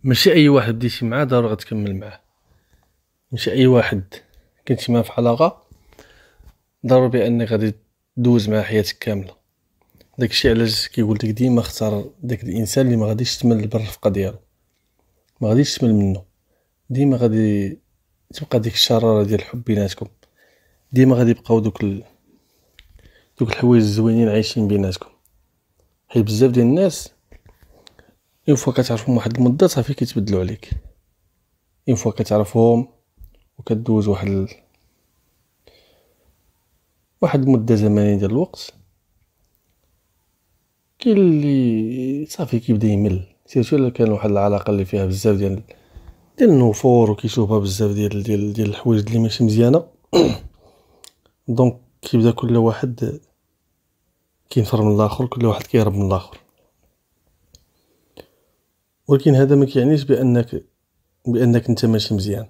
ماشي اي واحد بديتي معاه ضروري غتكمل معاه. ماشي اي واحد كنتي معاه في علاقه ضروري بانك غادي دوز معاه حياتك كامله. داكشي علاش كيقول لك ديما اختار داك الانسان اللي ما غاديش تمل بالرفقه ديالو، ما غاديش تمل منه. ديما غادي تبقى ديك الشراره ديال الحب بيناتكم، ديما غادي يبقاو دوك الحوايج الزوينين عايشين بيناتكم. حيت بزاف ديال الناس اون فوا كتعرفهم واحد المده صافي كيتبدلوا عليك. اون فوا كتعرفهم وكدوز واحد المده زمنيه ديال الوقت، كاين اللي صافي كيبدا يمل، سيرتو الا كان واحد العلاقه اللي فيها بزاف ديال النفور وكيشوفها بزاف ديال الحوايج اللي ماشي مزيانه. دونك كيبدا كل واحد كينفر من الاخر، كل واحد كيهرب من الاخر. ولكن هذا ما كيعنيش بانك انت ماشي مزيان،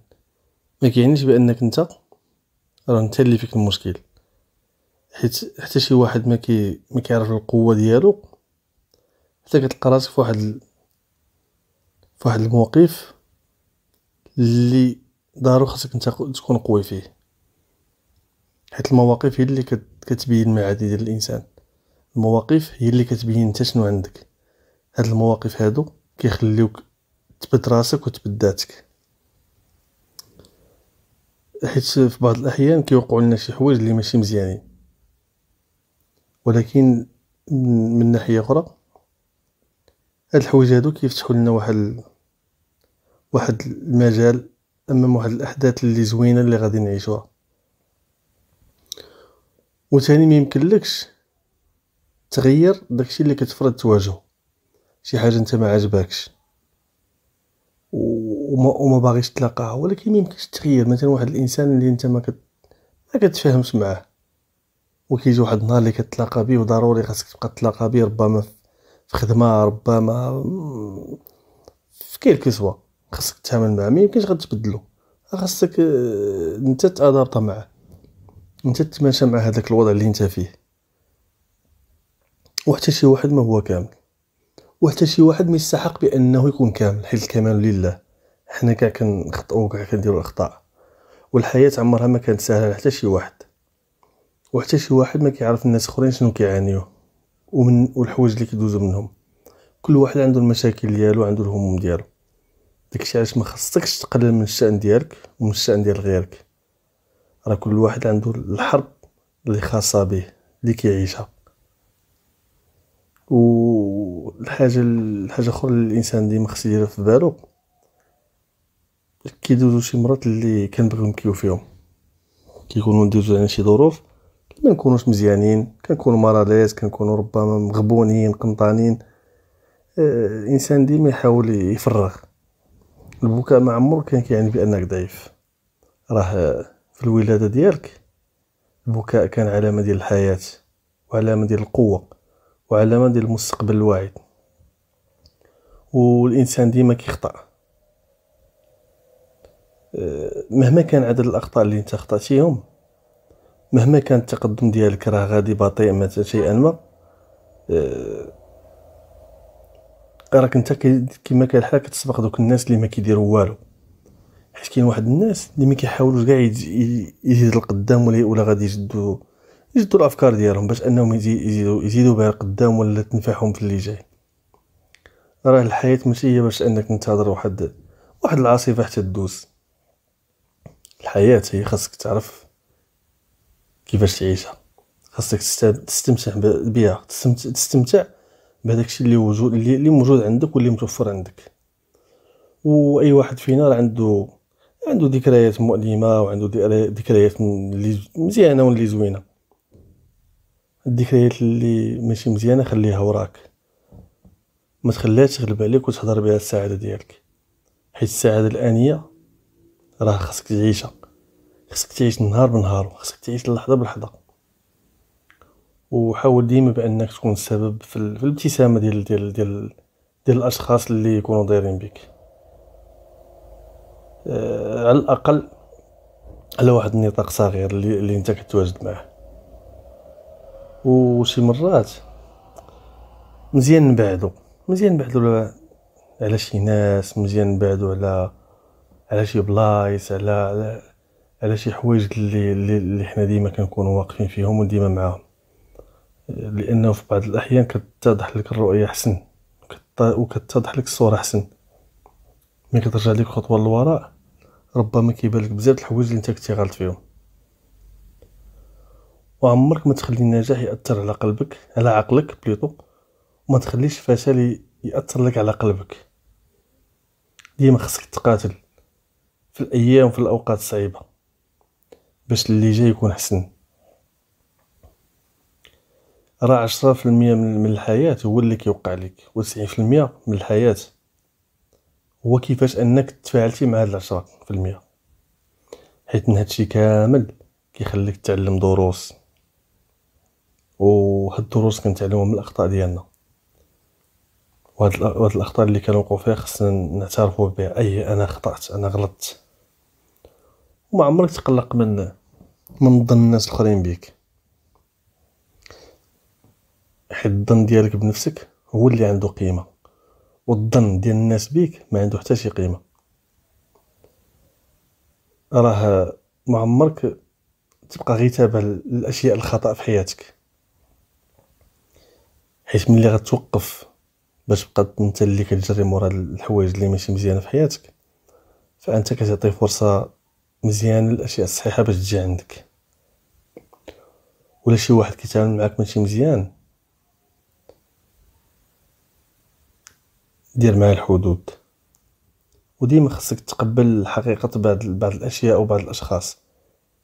ما كيعنيش بانك انت راه انت اللي فيك المشكل. حيت حتى شي واحد ما كيعرف القوه ديالو، حتى كتلقى راسك في واحد الموقف اللي ضروري خاصك انت تكون قوي فيه. حيت المواقف هي اللي كتبين المعادن ديال الانسان. المواقف هي اللي كتبين انت شنو عندك. هاد المواقف هادو كيخليوك تبد راسك وتبد ذاتك. حيت في بعض الاحيان كيوقعوا لنا شي حوايج اللي ماشي مزيانين، ولكن من ناحيه اخرى هاد الحوايج هادو كيفتحوا لنا واحد المجال امام واحد الاحداث اللي زوينه اللي غادي نعيشوها. وثاني ما يمكنلكش تغير داكشي اللي كتفرض تواجهه. شي حاجه انت ما عجباكش وما باغيش تلاقاها، ولكن ما يمكنش تغير. مثلا واحد الانسان اللي انت ما كتفاهمش معاه، وكيجي واحد النهار اللي كتلاقى به وضروري خاصك تبقى تلاقى به، ربما في خدمه، ربما في كيلكو سوا خاصك تتعامل معاه. ما يمكنش غتبدلو، خاصك انت تادابط معاه، انت تتماشى مع هذاك الوضع اللي انت فيه. وحتى شي واحد ما هو كامل، وحتى شي واحد ما يستحق بانه يكون كامل، حيت الكمال لله. حنا كاع كنخطئوا وكاع كنديروا اخطاء، والحياه عمرها ما كانت سهله لحتى شي واحد. وحتى شي واحد ما كيعرف الناس اخرين شنو كيعانيو والحوايج اللي كيدوزو منهم. كل واحد عنده المشاكل ديالو، عنده الهموم ديالو. داكشي علاش ما خصكش تقلل من الشأن ديالك ومن الشأن ديال غيرك. راه كل واحد عنده الحرب اللي خاصه به اللي كيعيشها. الحاجه اخرى اللي الانسان ديما خصو يديرها في بالو، كيدوزو شي مرات اللي كنبغيو نبكيو فيهم، كيكونوا ندوزو على شي ظروف ما نكونوش مزيانين، كنكونوا مرضات، كنكونوا ربما مغبونين قنطانين. الانسان ديما يحاول يفرغ. البكاء ما عمره كان كيعني بانك ضعيف. راه في الولاده ديالك البكاء كان علامه ديال الحياه، وعلامه ديال القوه، وعلامه ديال المستقبل الواعد. والانسان ديما كيخطأ. مهما كان عدد الاخطاء اللي انت خطأتيهم، مهما كان التقدم ديالك راه غادي بطيء مثلا شيئا ما، راك انت كما كان الحال كتسبق دوك الناس اللي ما كيديروا والو. حيت كاين واحد الناس اللي ما كيحاولوش كاع يزيدوا القدام، ولا غادي يجدوا الافكار ديالهم باش انهم يزيدوا بها القدام ولا تنفعهم في اللي جاي. راه الحياه ماشي هي باش انك تنتظر واحد العاصفه حتى تدوز. الحياه هي خاصك تعرف كيفاش تعيشها، خاصك تستمتع بها، تستمتع بهذاك الشيء اللي موجود عندك واللي متوفر عندك. واي واحد فينا راه عنده ذكريات مؤلمه، وعنده ذكريات اللي مزيانه واللي زوينه. الذكريات اللي ماشي مزيانه خليها وراك، ما تخليهاش تغلب عليك وتهضر بها السعاده ديالك. حيت السعاده الانيه راه خاصك تعيشها، خاصك تعيش نهار بنهار، خاصك تعيش اللحظه بلحظه. وحاول ديما بانك تكون السبب في الابتسامه ديال الاشخاص اللي يكونوا دايرين بك. على الاقل على واحد النطاق صغير اللي انت كتواجد معه. وشي مرات مزيان نبعدو على شي ناس مزيان نبعدو على شي بلايص، على شي حوايج اللي حنا ديما كنكونوا واقفين فيهم وديما معاهم، لانه في بعض الاحيان كتتضح لك الرؤيه احسن وكتتضح لك الصوره احسن. ملي كترجع ديك خطوه للوراء ربما كيبان لك بزاف الحوايج اللي انت كنتي غلط فيهم. وعمرك ما تخلي النجاح ياثر على قلبك، على عقلك بليطو، وما تخليش الفشل ياثر لك على قلبك. ديما خصك تقاتل في الايام وفي الاوقات الصعيبه باش اللي جاي يكون احسن. راه 10% من الحياه هو اللي كيوقع لك، و90% من الحياه هو كيفاش انك تفاعلتي مع هاد 10%. حيت من هادشي كامل كيخليك تتعلم دروس، وهاد الدروس كنتعلمهم من الاخطاء ديالنا. وهاد الاخطاء اللي كنوقعوا فيها خصنا نعترفوا بها. انا خطأت، انا غلطت. وما عمرك تقلق من ظن الناس الاخرين بيك، حيت الظن ديالك بنفسك هو اللي عنده قيمه، والظن ديال الناس بيك ما عنده حتى شي قيمه. راه ما عمرك تبقى غير تابع الاشياء الخطا في حياتك، حيت ملي غتوقف باش تبقى انت اللي كتجري مورا الحوايج اللي ماشي مزيانه في حياتك، فانت كتعطي فرصه مزيانه للاشياء الصحيحه باش تجي عندك. ولا شي واحد كيتعامل معاك ماشي مزيان، دير معاه الحدود. وديما خصك تقبل حقيقه بعض الاشياء او بعض الاشخاص،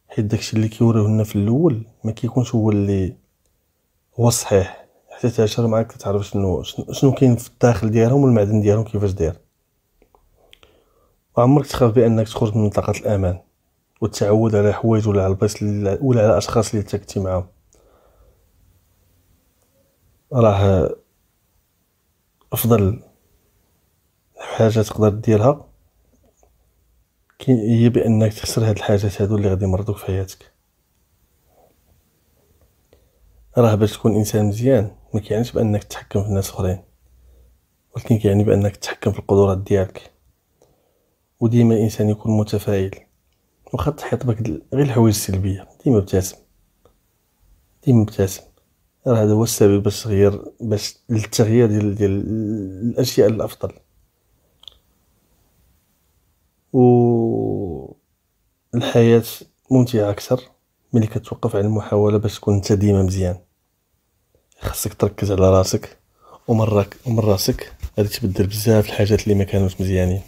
حيت داكشي اللي كيوريوه لنا في الاول ما كيكونش هو اللي هو الصحيح. حتى تعاشر معاك تعرف شنو كاين في الداخل ديالهم والمعدن ديالهم كيفاش داير. وعمرك تخاف بانك تخرج من منطقه الامان وتعود على حوايج ولا على البلايص ولا على اشخاص اللي كنتي معاهم. راه افضل حاجه تقدر ديرها هي بانك تخسر هاد الحاجات هادو اللي غادي يمرضوك في حياتك. راه باش تكون انسان مزيان ما كيعنيش بانك تتحكم في الناس اخرين، ولكن كيعني بانك تتحكم في القدرات ديالك. وديما الانسان يكون متفائل، واخا تحيط بك غير الحوايج السلبيه ديما ابتسم، ديما ابتسم. راه هذا هو السبب باش للتغيير ديال الاشياء الافضل. و الحياه ممتعه اكثر ملي كتوقف على المحاوله باش تكون انت ديما مزيان. خاصك تركز على راسك ومن راسك غادي تبدل بزاف الحاجات اللي ما كانوش مزيانين.